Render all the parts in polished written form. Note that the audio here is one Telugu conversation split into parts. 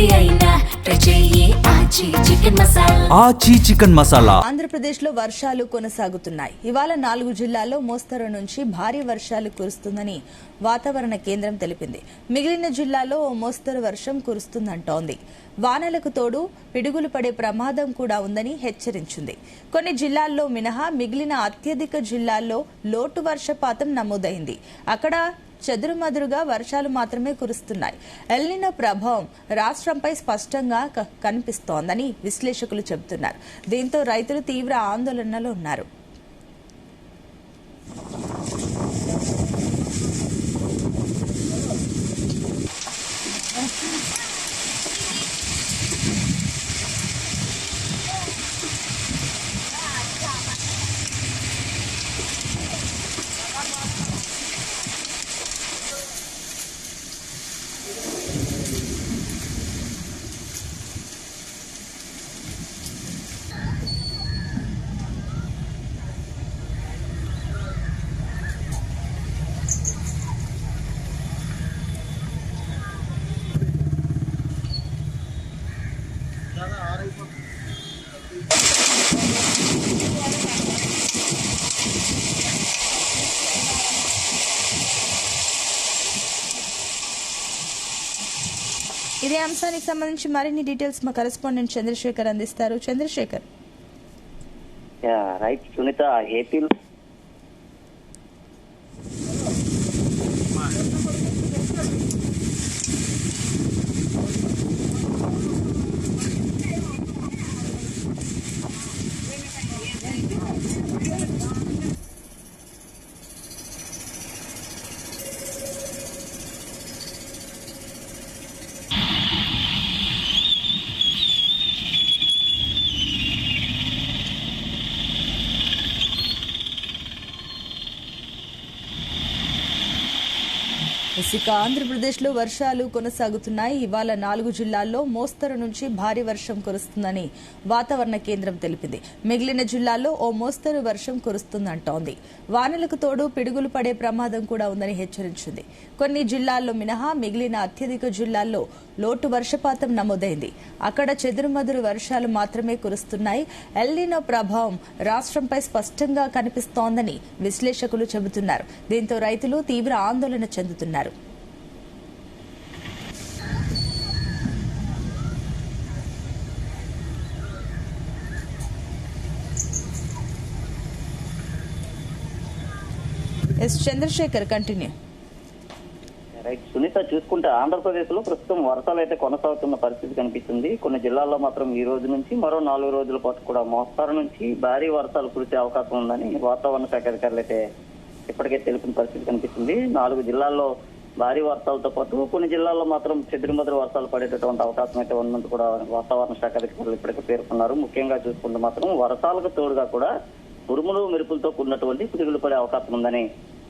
ఆచి చికెన్ మసాలా. ఆంధ్రప్రదేశ్ లో వర్షాలు కొనసాగుతున్నాయి. ఇవాళ 4 జిల్లాల్లో మోస్తరు నుంచి భారీ వర్షాలు కురుస్తుందని వాతావరణ కేంద్రం తెలిపింది. మిగిలిన జిల్లాల్లో ఓ మోస్తరు వర్షం కురుస్తుందంటోంది. వానలకు తోడు పిడుగులు పడే ప్రమాదం కూడా ఉందని హెచ్చరించింది. కొన్ని జిల్లాల్లో మినహా మిగిలిన అత్యధిక జిల్లాల్లో లోటు వర్షపాతం నమోదైంది. అక్కడ చెదురుమదురుగా వర్షాలు మాత్రమే కురుస్తున్నాయి. ఎల్నినో ప్రభావం రాష్ట్రంపై స్పష్టంగా కనిపిస్తోందని విశ్లేషకులు చెబుతున్నారు. దీంతో రైతులు తీవ్ర ఆందోళనలో ఉన్నారు. ఇదే అంశానికి సంబంధించి మరిన్ని డీటెయిల్స్ మా కరెస్పాండెంట్ చంద్రశేఖర్ అందిస్తారు. చంద్రశేఖర్. రైట్ సునీత, ఏపీలో ఆంధ్రప్రదేశ్ లో వర్షాలు కొనసాగుతున్నాయి. ఇవాళ 4 జిల్లాల్లో మోస్తరు నుంచి భారీ వర్షం కురుస్తుందని వాతావరణ కేంద్రం తెలిపింది. మిగిలిన జిల్లాల్లో ఓ మోస్తరు వర్షం కురుస్తుందంటోంది. వానలకు తోడు పిడుగులు పడే ప్రమాదం కూడా ఉందని హెచ్చరించింది. కొన్ని జిల్లాల్లో మినహా మిగిలిన అత్యధిక జిల్లాల్లో లోటు వర్షపాతం నమోదైంది. అక్కడ చెదురుమదురు వర్షాలు మాత్రమే కురుస్తున్నాయి. ఎల్నినో ప్రభావం రాష్ట్రంపై స్పష్టంగా కనిపిస్తోందని విశ్లేషకులు చెబుతున్నారు. దీంతో రైతులు తీవ్ర ఆందోళన చెందుతున్నారు. చంద్రశేఖర్, కంటిన్యూ. రైట్ సునీత, చూసుకుంటే ఆంధ్రప్రదేశ్ లో ప్రస్తుతం వర్షాలు అయితే కొనసాగుతున్న పరిస్థితి కనిపిస్తుంది. కొన్ని జిల్లాల్లో మాత్రం ఈ రోజు నుంచి మరో 4 రోజుల పాటు కూడా మోస్తారు నుంచి భారీ వర్షాలు కురిసే అవకాశం ఉందని వాతావరణ శాఖ అధికారులు అయితే ఇప్పటికే తెలిపిన పరిస్థితి కనిపిస్తుంది. 4 జిల్లాల్లో భారీ వర్షాలతో పాటు కొన్ని జిల్లాల్లో మాత్రం చెదురుమదురు వర్షాలు పడేటటువంటి అవకాశం అయితే ఉన్నట్టు కూడా వాతావరణ శాఖ అధికారులు ఇప్పటికే పేర్కొన్నారు. ముఖ్యంగా చూసుకుంటే మాత్రం వర్షాలకు తోడుగా కూడా ఉరుములు మెరుపులతో కూడినటువంటి పిడుగులు పడే అవకాశం ఉందని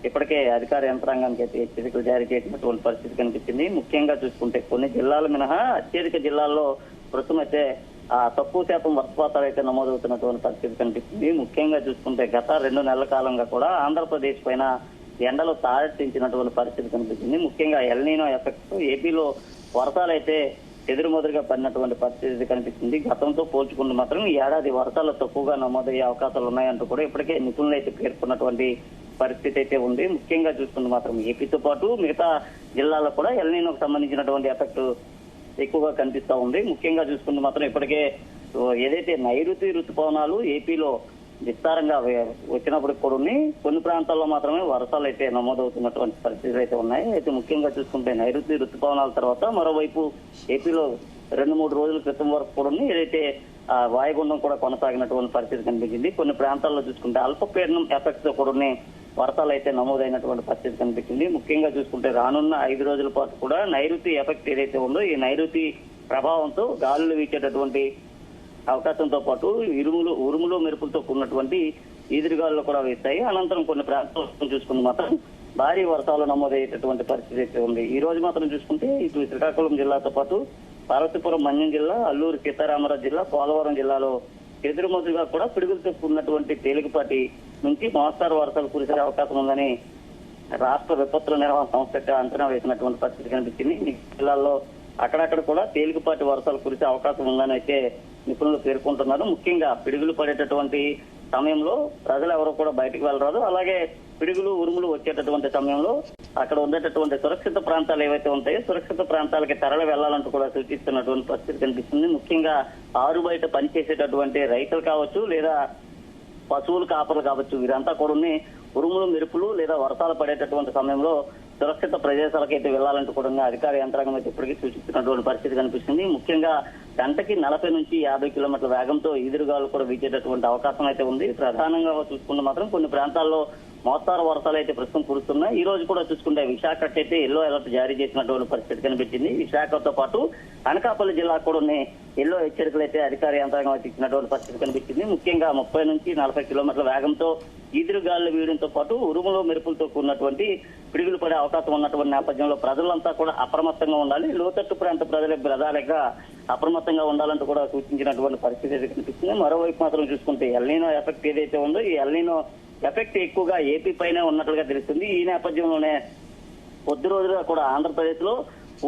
ఇప్పటికే అధికార యంత్రాంగానికి అయితే హెచ్చరికలు జారీ చేసినటువంటి పరిస్థితి కనిపించింది. ముఖ్యంగా చూసుకుంటే కొన్ని జిల్లాలు మినహా అత్యధిక జిల్లాల్లో ప్రస్తుతం అయితే తక్కువ శాతం వర్షపాతాలు అయితే నమోదవుతున్నటువంటి పరిస్థితి కనిపిస్తుంది. ముఖ్యంగా చూసుకుంటే గత 2 నెలల కాలంగా కూడా ఆంధ్రప్రదేశ్ పైన ఎండలు తారెత్తించినటువంటి పరిస్థితి కనిపిస్తుంది. ముఖ్యంగా ఎల్నినో ఎఫెక్ట్ ఏపీలో వర్షాలు అయితే ఎదురుమదురుగా పడినటువంటి పరిస్థితి కనిపిస్తుంది. గతంతో పోల్చుకుంటూ మాత్రం ఈ ఏడాది వర్షాలు తక్కువగా నమోదయ్యే అవకాశాలు ఉన్నాయంటూ కూడా ఇప్పటికే నిపుణులు అయితే పేర్కొన్నటువంటి పరిస్థితి అయితే ఉంది. ముఖ్యంగా చూసుకుంటే మాత్రం ఏపీతో పాటు మిగతా జిల్లాల్లో కూడా ఎల్నినోకు సంబంధించినటువంటి ఎఫెక్ట్ ఎక్కువగా కనిపిస్తా ఉంది. ముఖ్యంగా చూసుకుంటే మాత్రం ఇప్పటికే ఏదైతే నైరుతి రుతుపవనాలు ఏపీలో విస్తారంగా వచ్చినప్పటికి కూడా కొన్ని ప్రాంతాల్లో మాత్రమే వర్షాలు అయితే నమోదవుతున్నటువంటి పరిస్థితులు అయితే ఉన్నాయి. అయితే ముఖ్యంగా చూసుకుంటే నైరుతి రుతుపవనాల తర్వాత మరోవైపు ఏపీలో 2-3 రోజుల క్రితం వరకు కూడా ఏదైతే వాయుగుండం కూడా కొనసాగినటువంటి పరిస్థితి కనిపించింది. కొన్ని ప్రాంతాల్లో చూసుకుంటే అల్పపీడనం ఎఫెక్ట్ తో కూడా వర్షాలు అయితే నమోదైనటువంటి పరిస్థితి కనిపించింది. ముఖ్యంగా చూసుకుంటే రానున్న 5 రోజుల పాటు కూడా నైరుతి ఎఫెక్ట్ ఏదైతే ఉందో ఈ నైరుతి ప్రభావంతో గాలులు వీచేటటువంటి అవకాశంతో పాటు ఉరుములు మెరుపులతో కూడినటువంటి ఈదురుగాలు కూడా వేస్తాయి. అనంతరం కొన్ని ప్రాంతాలను చూసుకుని మాత్రం భారీ వర్షాలు నమోదయ్యేటటువంటి పరిస్థితి అయితే ఉంది. ఈ రోజు మాత్రం చూసుకుంటే ఇటు శ్రీకాకుళం జిల్లాతో పాటు పార్వతీపురం మన్యం జిల్లా, అల్లూరు సీతారామరాజు జిల్లా, పోలవరం జిల్లాలో ఎదురుమదురుగా కూడా పిడుగులతో కూడినటువంటి తేలికపాటి నుంచి మోస్తారు వర్షాలు కురిసే అవకాశం ఉందని రాష్ట్ర విపత్తుల నిర్వహణ సంస్థ అంచనా వేసినటువంటి పరిస్థితి కనిపించింది. జిల్లాల్లో అక్కడక్కడ కూడా తేలికపాటి వర్షాలు కురిసే అవకాశం ఉందని అయితే నిపుణులు పేర్కొంటున్నారు. ముఖ్యంగా పిడుగులు పడేటటువంటి సమయంలో ప్రజలు ఎవరు కూడా బయటకు వెళ్ళరాదు. అలాగే పిడుగులు ఉరుములు వచ్చేటటువంటి సమయంలో అక్కడ ఉండేటటువంటి సురక్షిత ప్రాంతాలు ఏవైతే ఉంటాయో సురక్షిత ప్రాంతాలకి తరలి వెళ్లాలంటూ కూడా సూచిస్తున్నటువంటి పరిస్థితి కనిపిస్తుంది. ముఖ్యంగా ఆరు బయట పనిచేసేటటువంటి రైతులు కావచ్చు లేదా పశువులు కాపర్లు కావచ్చు, వీరంతా కూడా ఉరుములు మెరుపులు లేదా వర్షాలు పడేటటువంటి సమయంలో సురక్షిత ప్రదేశాలకు అయితే వెళ్లాలంటూ కూడా అధికార యంత్రాంగం అయితే ఇప్పటికీ సూచిస్తున్నటువంటి పరిస్థితి కనిపిస్తుంది. ముఖ్యంగా గంటకి 40 నుంచి 50 కిలోమీటర్ల వేగంతో ఈదురుగాలు కూడా వీచేటటువంటి అవకాశం అయితే ఉంది. ప్రధానంగా చూసుకుంటే మాత్రం కొన్ని ప్రాంతాల్లో మోస్తారు వర్షాలు అయితే ప్రస్తుతం కురుస్తున్నాయి. ఈ రోజు కూడా చూసుకుంటే విశాఖకి అయితే ఎల్లో అలర్ట్ జారీ చేసినటువంటి పరిస్థితి కనిపించింది. విశాఖతో పాటు అనకాపల్లి జిల్లా కూడా ఎల్లో హెచ్చరికలు అయితే అధికార యంత్రాంగం అయితే ఇచ్చినటువంటి పరిస్థితి కనిపించింది. ముఖ్యంగా 30 నుంచి 40 కిలోమీటర్ల వేగంతో ఈదురుగాలు వీయడంతో పాటు ఉరుములు మెరుపులతో కూడినటువంటి పిడుగులు పడే అవకాశం ఉన్నటువంటి నేపథ్యంలో ప్రజలంతా కూడా అప్రమత్తంగా ఉండాలి. లోతట్టు ప్రాంత ప్రజల ప్రధానంగా అప్రమత్తంగా ఉండాలంటూ కూడా సూచించినటువంటి పరిస్థితి అయితే కనిపిస్తుంది. మరోవైపు మాత్రం చూసుకుంటే ఎల్నినో ఎఫెక్ట్ ఏదైతే ఉందో ఈ ఎల్నినో ఎఫెక్ట్ ఎక్కువగా ఏపీ పైనే ఉన్నట్లుగా తెలుస్తుంది. ఈ నేపథ్యంలోనే కొద్ది రోజులుగా కూడా ఆంధ్రప్రదేశ్ లో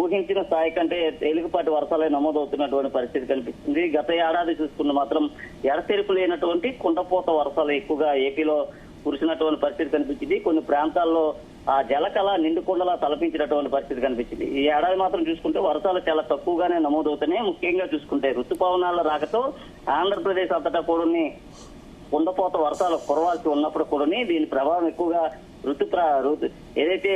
ఊహించిన స్థాయి కంటే తేలికపాటి వర్షాలే నమోదవుతున్నటువంటి పరిస్థితి కనిపిస్తుంది. గత ఏడాది చూసుకున్న మాత్రం ఎడతెరిపి లేనటువంటి కుండపోత వర్షాలు ఎక్కువగా ఏపీలో కురిసినటువంటి పరిస్థితి కనిపించింది. కొన్ని ప్రాంతాల్లో ఆ జలకళ నిండుకుండలా తలపించినటువంటి పరిస్థితి కనిపించింది. ఈ ఏడాది మాత్రం చూసుకుంటే వర్షాలు చాలా తక్కువగానే నమోదవుతున్నాయి. ముఖ్యంగా చూసుకుంటే ఋతుపవనాల రాకతో ఆంధ్రప్రదేశ్ అంతటా కూడా కుండపోత వర్షాలు కురవాల్సి ఉన్నప్పుడు కూడా దీని ప్రభావం ఎక్కువగా ఏదైతే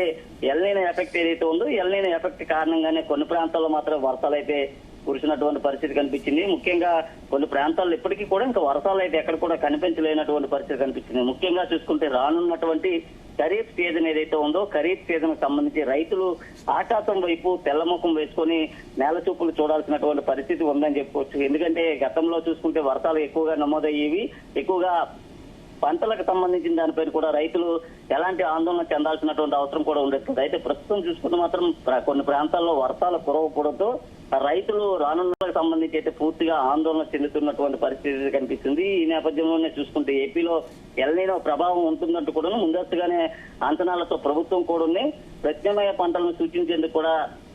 ఎల్నినో ఎఫెక్ట్ ఏదైతే ఉందో ఎల్నినో ఎఫెక్ట్ కారణంగానే కొన్ని ప్రాంతాల్లో మాత్రం వర్షాలు అయితే కురిసినటువంటి పరిస్థితి కనిపించింది. ముఖ్యంగా కొన్ని ప్రాంతాల్లో ఇప్పటికీ కూడా ఇంకా వర్షాలు అయితే ఎక్కడ కూడా కనిపించలేనటువంటి పరిస్థితి కనిపించింది. ముఖ్యంగా చూసుకుంటే రానున్నటువంటి ఖరీఫ్ సీజన్ ఏదైతే ఉందో ఖరీఫ్ సీజన్ కు సంబంధించి రైతులు ఆకాశం వైపు తెల్లముఖం వేసుకొని నేల చూపులు చూడాల్సినటువంటి పరిస్థితి ఉందని చెప్పుకోవచ్చు. ఎందుకంటే గతంలో చూసుకుంటే వర్షాలు ఎక్కువగా నమోదయ్యేవి. ఎక్కువగా పంటలకు సంబంధించిన దానిపైన కూడా రైతులు ఎలాంటి ఆందోళన చెందాల్సినటువంటి అవసరం కూడా ఉండేది. అయితే ప్రస్తుతం చూసుకుంటే మాత్రం కొన్ని ప్రాంతాల్లో వర్షాలు కురవకపోవడంతో రైతులు రానున్నకు సంబంధించి అయితే పూర్తిగా ఆందోళన చెందుతున్నటువంటి పరిస్థితి కనిపిస్తుంది. ఈ నేపథ్యంలోనే చూసుకుంటే ఏపీలో ఎల్నినో ప్రభావం ఉంటుందంటూ కూడా ముందస్తుగానే అంచనాలతో ప్రభుత్వం కూడా ప్రత్యామ్నాయ పంటలను సూచించేందుకు కూడా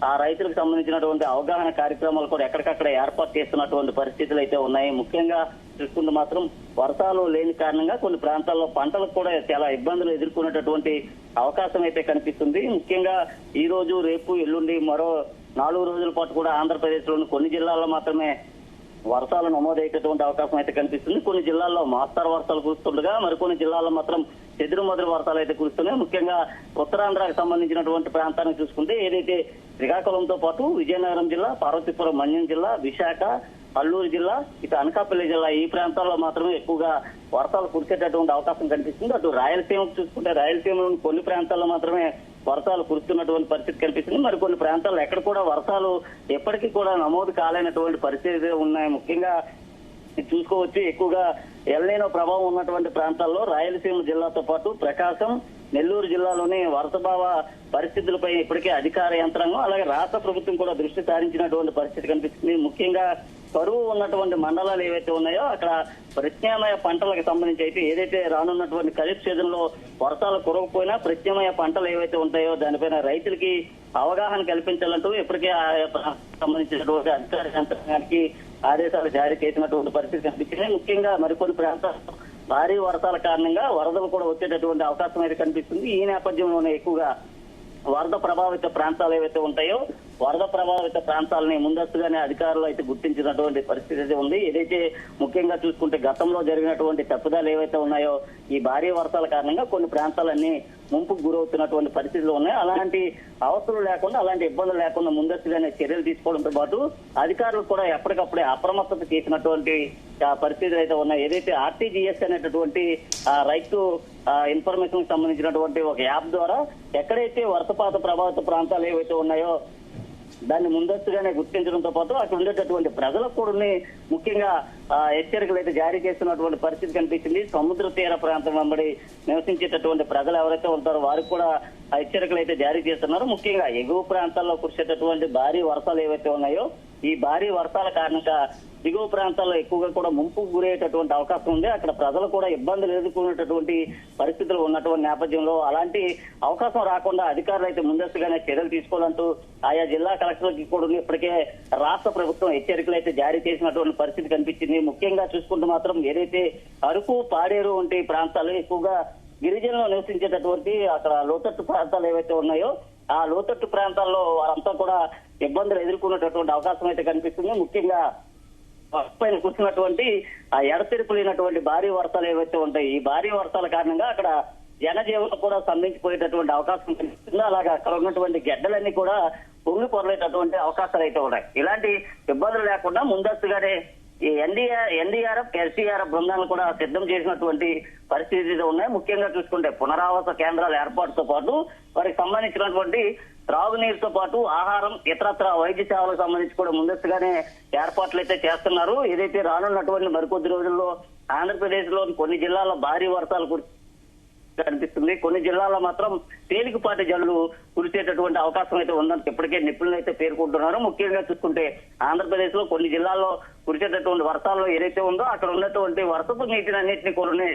ఆ రైతులకు సంబంధించినటువంటి అవగాహన కార్యక్రమాలు కూడా ఎక్కడికక్కడ ఏర్పాటు చేస్తున్నటువంటి పరిస్థితులు అయితే ఉన్నాయి. ముఖ్యంగా చూసుకుంటే మాత్రం వర్షాలు లేని కారణంగా కొన్ని ప్రాంతాల్లో పంటలకు కూడా చాలా ఇబ్బందులు ఎదుర్కొనేటటువంటి అవకాశం అయితే కనిపిస్తుంది. ముఖ్యంగా ఈ రోజు రేపు ఎల్లుండి మరో 4 రోజుల పాటు కూడా ఆంధ్రప్రదేశ్ లోని కొన్ని జిల్లాల్లో మాత్రమే వర్షాలు నమోదయ్యేటటువంటి అవకాశం అయితే కనిపిస్తుంది. కొన్ని జిల్లాల్లో మోస్తరు వర్షాలు కురుస్తుండగా మరికొన్ని జిల్లాల్లో మాత్రం చెదురుమదురు వర్షాలు అయితే కురుస్తున్నాయి. ముఖ్యంగా ఉత్తరాంధ్రకు సంబంధించినటువంటి ప్రాంతాన్ని చూసుకుంటే ఏదైతే శ్రీకాకుళంతో పాటు విజయనగరం జిల్లా, పార్వతీపురం మన్యం జిల్లా, విశాఖ, అల్లూరు జిల్లా, ఇటు అనకాపల్లి జిల్లా ఈ ప్రాంతాల్లో మాత్రమే ఎక్కువగా వర్షాలు కురిసేటటువంటి అవకాశం కనిపిస్తుంది. అటు రాయలసీమకు చూసుకుంటే రాయలసీమలోని కొన్ని ప్రాంతాల్లో మాత్రమే వర్షాలు కురుస్తున్నటువంటి పరిస్థితి కనిపిస్తుంది. మరికొన్ని ప్రాంతాల్లో ఎక్కడ కూడా వర్షాలు ఎప్పటికీ కూడా నమోదు కాలేనటువంటి పరిస్థితి ఉన్నాయి. ముఖ్యంగా చూసుకోవచ్చు ఎక్కువగా ఎల్నినో ప్రభావం ఉన్నటువంటి ప్రాంతాల్లో రాయలసీమ జిల్లాతో పాటు ప్రకాశం, నెల్లూరు జిల్లాలోని వరసభావ పరిస్థితులపై ఇప్పటికే అధికార యంత్రాంగం అలాగే రాష్ట్ర ప్రభుత్వం కూడా దృష్టి సారించినటువంటి పరిస్థితి కనిపిస్తుంది. ముఖ్యంగా కరువు ఉన్నటువంటి మండలాలు ఏవైతే ఉన్నాయో అక్కడ ప్రత్యామ్నాయ పంటలకు సంబంధించి అయితే ఏదైతే రానున్నటువంటి ఖరీఫ్ సీజన్ లో వర్షాలు కురవకపోయినా ప్రత్యామ్నాయ పంటలు ఏవైతే ఉంటాయో దానిపైన రైతులకి అవగాహన కల్పించాలంటూ ఇప్పటికే సంబంధించినటువంటి అధికార యంత్రాంగానికి ఆదేశాలు జారీ చేసినటువంటి పరిస్థితి కనిపించింది. ముఖ్యంగా మరికొన్ని ప్రాంతాల్లో భారీ వర్షాల కారణంగా వరదలు కూడా వచ్చేటటువంటి అవకాశం అయితే కనిపిస్తుంది. ఈ నేపథ్యంలోనే ఎక్కువగా వరద ప్రభావిత ప్రాంతాలు ఏవైతే ఉంటాయో వరద ప్రభావిత ప్రాంతాలని ముందస్తుగానే అధికారులు అయితే గుర్తించినటువంటి పరిస్థితి అయితే ఉంది. ఏదైతే ముఖ్యంగా చూసుకుంటే గతంలో జరిగినటువంటి తప్పుదాలు ఏవైతే ఉన్నాయో ఈ భారీ వర్షాల కారణంగా కొన్ని ప్రాంతాలన్నీ ముంపుకు గురవుతున్నటువంటి పరిస్థితులు ఉన్నాయి. అలాంటి అవసరం లేకుండా అలాంటి ఇబ్బందులు లేకుండా ముందస్తుగానే చర్యలు తీసుకోవడంతో పాటు అధికారులు కూడా ఎప్పటికప్పుడే అప్రమత్తత చేసినటువంటి పరిస్థితులు అయితే ఉన్నాయి. ఏదైతే ఆర్టీజీఎస్ అనేటటువంటి రైట్ టు ఇన్ఫర్మేషన్ సంబంధించినటువంటి ఒక యాప్ ద్వారా ఎక్కడైతే వర్షపాత ప్రభావిత ప్రాంతాలు ఏవైతే ఉన్నాయో దాన్ని ముందస్తుగానే గుర్తించడంతో పాటు అక్కడ ఉండేటటువంటి ప్రజలకు కూడా ముఖ్యంగా హెచ్చరికలు అయితే జారీ చేస్తున్నటువంటి పరిస్థితి కనిపించింది. సముద్ర తీర ప్రాంతం వెంబడి నివసించేటటువంటి ప్రజలు ఎవరైతే ఉంటారో వారికి కూడా హెచ్చరికలు అయితే జారీ చేస్తున్నారు. ముఖ్యంగా ఎగువ ప్రాంతాల్లో కురిసేటటువంటి భారీ వర్షాలు ఏవైతే ఉన్నాయో ఈ భారీ వర్షాల కారణంగా దిగువ ప్రాంతాల్లో ఎక్కువగా కూడా ముంపుకు గురయ్యేటటువంటి అవకాశం ఉంది. అక్కడ ప్రజలు కూడా ఇబ్బందులు ఎదుర్కొనేటటువంటి పరిస్థితులు ఉన్నటువంటి నేపథ్యంలో అలాంటి అవకాశం రాకుండా అధికారులు అయితే ముందస్తుగానే చర్యలు తీసుకోవాలంటూ ఆయా జిల్లా కలెక్టర్లకి కూడా ఇప్పటికే రాష్ట్ర ప్రభుత్వం హెచ్చరికలు అయితే జారీ చేసినటువంటి పరిస్థితి కనిపించింది. ముఖ్యంగా చూసుకుంటూ మాత్రం ఏదైతే అరకు, పాడేరు వంటి ప్రాంతాలు ఎక్కువగా గిరిజనులు నివసించేటటువంటి అక్కడ లోతట్టు ప్రాంతాలు ఏవైతే ఉన్నాయో ఆ లోతట్టు ప్రాంతాల్లో వారంతా కూడా ఇబ్బందులు ఎదుర్కొనేటటువంటి అవకాశం అయితే కనిపిస్తుంది. ముఖ్యంగా పైన కూర్చున్నటువంటి ఆ ఎడతెరిపు లేనటువంటి భారీ వర్షాలు ఏవైతే ఉంటాయి, ఈ భారీ వర్షాల కారణంగా అక్కడ జనజీవనం కూడా స్తంభించిపోయేటటువంటి అవకాశం కనిపిస్తుంది. అలాగే అక్కడ ఉన్నటువంటి గడ్డలన్నీ కూడా పొంగి పొరలేటటువంటి అవకాశాలు అయితే ఉన్నాయి. ఇలాంటి ఇబ్బందులు లేకుండా ముందస్తుగానే ఈ ఎన్డీఆర్ఎఫ్, ఎస్డీఆర్ఎఫ్ బృందాలు కూడా సిద్ధం చేసినటువంటి పరిస్థితులు ఉన్నాయి. ముఖ్యంగా చూసుకుంటే పునరావాస కేంద్రాల ఏర్పాటుతో పాటు వారికి సంబంధించినటువంటి త్రాగునీరుతో పాటు ఆహారం, ఇతరత్ర వైద్య సేవలకు సంబంధించి కూడా ముందస్తుగానే ఏర్పాట్లు అయితే చేస్తున్నారు. ఏదైతే రానున్నటువంటి మరికొద్ది రోజుల్లో ఆంధ్రప్రదేశ్ లోని కొన్ని జిల్లాల్లో భారీ వర్షాలు కనిపిస్తుంది. కొన్ని జిల్లాల్లో మాత్రం తేలికపాటి జల్లులు కురిసేటటువంటి అవకాశం అయితే ఉందని ఇప్పటికే నిపుణులు అయితే పేర్కొంటున్నారు. ముఖ్యంగా చూసుకుంటే ఆంధ్రప్రదేశ్ లో కొన్ని జిల్లాల్లో కురిసేటటువంటి వర్షాల్లో ఏదైతే ఉందో అక్కడ ఉన్నటువంటి వర్షపు నీటిని అన్నింటినీ కూడా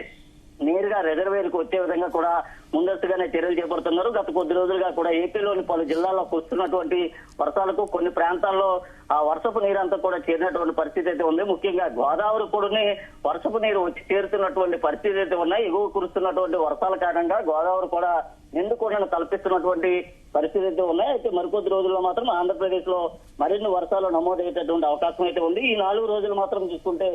నేరుగా రిజర్వేయర్కి వచ్చే విధంగా కూడా ముందస్తుగానే చర్యలు చేపడుతున్నారు. గత కొద్ది రోజులుగా కూడా ఏపీలోని పలు జిల్లాల్లో కురుస్తున్నటువంటి వర్షాలకు కొన్ని ప్రాంతాల్లో ఆ వర్షపు నీరంతా కూడా చేరినటువంటి పరిస్థితి అయితే ఉంది. ముఖ్యంగా గోదావరి కూడా వర్షపు నీరు వచ్చి చేరుతున్నటువంటి పరిస్థితి అయితే ఉన్నాయి. ఎగువ కురుస్తున్నటువంటి వర్షాల కారణంగా గోదావరి కూడా నిండుకొండను కల్పిస్తున్నటువంటి పరిస్థితి అయితే ఉన్నాయి. అయితే మరికొద్ది రోజుల్లో మాత్రం ఆంధ్రప్రదేశ్ లో మరిన్ని వర్షాలు నమోదయ్యేటటువంటి అవకాశం అయితే ఉంది. ఈ 4 రోజులు మాత్రం చూసుకుంటే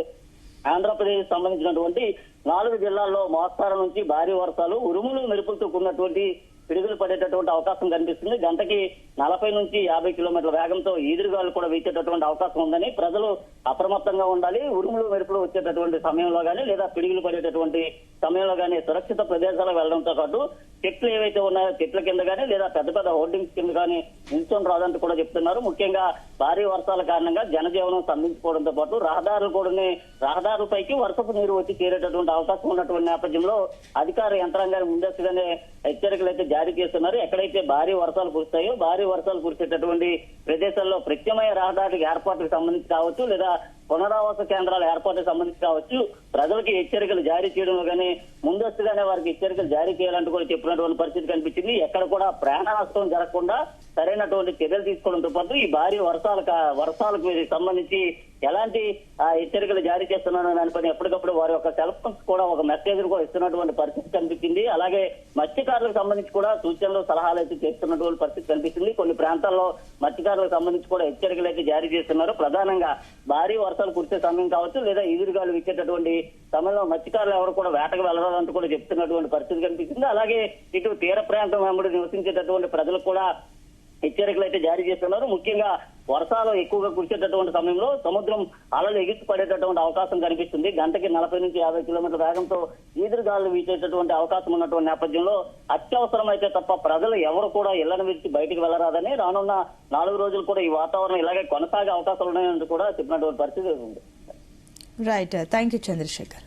ఆంధ్రప్రదేశ్ సంబంధించినటువంటి 4 జిల్లాల్లో మోస్తారు నుంచి భారీ వర్షాలు, ఉరుములు, మెరుపులతో కూడినటువంటి పిడుగులు పడేటటువంటి అవకాశం కనిపిస్తుంది. గంటకి 40 నుంచి 50 కిలోమీటర్ల వేగంతో ఈదురుగాలు కూడా వీచేటటువంటి అవకాశం ఉందని ప్రజలు అప్రమత్తంగా ఉండాలి. ఉరుములు, మెరుపులు వచ్చేటటువంటి సమయంలో గానీ లేదా పిడుగులు పడేటటువంటి సమయంలో గానీ సురక్షిత ప్రదేశాలకు వెళ్లడంతో పాటు చెట్లు ఏవైతే ఉన్నాయో చెట్ల కింద గానీ లేదా పెద్ద పెద్ద హోర్డింగ్స్ కింద గానీ నిల్చొని రాదంటూ కూడా చెప్తున్నారు. ముఖ్యంగా భారీ వర్షాల కారణంగా జనజీవనం స్తంభించుకోవడంతో పాటు రహదారులపైకి వర్షపు నీరు వచ్చి చేరేటటువంటి అవకాశం ఉన్నటువంటి నేపథ్యంలో అధికార యంత్రాంగాన్ని ముందస్తుగానే హెచ్చరికలు అయితే జారీ చేస్తున్నారు. ఎక్కడైతే భారీ వర్షాలు కురుస్తాయో భారీ వర్షాలు కురిసేటటువంటి ప్రదేశాల్లో ప్రత్యామ్నాయ రహదారుల ఏర్పాటుకు సంబంధించి కావచ్చు లేదా పునరావాస కేంద్రాల ఏర్పాటుకు సంబంధించి కావచ్చు ప్రజలకి హెచ్చరికలు జారీ చేయడంలో కానీ ముందస్తుగానే వారికి హెచ్చరికలు జారీ చేయాలంటూ కూడా చెప్పినటువంటి పరిస్థితి కనిపించింది. ఎక్కడ కూడా ప్రాణ నష్టం జరగకుండా సరైనటువంటి చర్యలు తీసుకోవడంతో పాటు ఈ భారీ వర్షాలకు సంబంధించి ఎలాంటి హెచ్చరికలు జారీ చేస్తున్నారో దానిపైన ఎప్పటికప్పుడు వారి యొక్క సెల్ ఫోన్స్ కూడా ఒక మెసేజ్ కూడా ఇస్తున్నటువంటి పరిస్థితి కనిపించింది. అలాగే మత్స్యకారులకు సంబంధించి కూడా సూచనలు, సలహాలు అయితే చేస్తున్నటువంటి పరిస్థితి కనిపిస్తుంది. కొన్ని ప్రాంతాల్లో మత్స్యకారులకు సంబంధించి కూడా హెచ్చరికలు అయితే జారీ చేస్తున్నారు. ప్రధానంగా భారీ వర్షాలు కురిసే సమయం కావచ్చు లేదా ఈదురుగాలు వీచేటటువంటి సమయంలో మత్స్యకారులు ఎవరు కూడా వేటకు వెళ్లరాదంటూ కూడా చెప్తున్నటువంటి పరిస్థితి కనిపిస్తుంది. అలాగే ఇటు తీర ప్రాంతం వెంబడి నివసించేటటువంటి ప్రజలకు కూడా హెచ్చరికలు అయితే జారీ చేస్తున్నారు. ముఖ్యంగా వర్షాలు ఎక్కువగా కురిసేటటువంటి సమయంలో సముద్రం అలలు ఎగిసి పడేటటువంటి అవకాశం కనిపిస్తుంది. గంటకి 40 నుంచి 50 కిలోమీటర్ల వేగంతో ఈదురుగాలు వీచేటటువంటి అవకాశం ఉన్నటువంటి నేపథ్యంలో అత్యవసరం అయితే తప్ప ప్రజలు ఎవరు కూడా ఇళ్లను విడిచి బయటికి వెళ్లరాదని రానున్న 4 రోజులు కూడా ఈ వాతావరణం ఇలాగే కొనసాగే అవకాశాలు ఉన్నాయని కూడా చెప్పినటువంటి పరిస్థితి ఉంది. Right, thank you Chandrasekhar.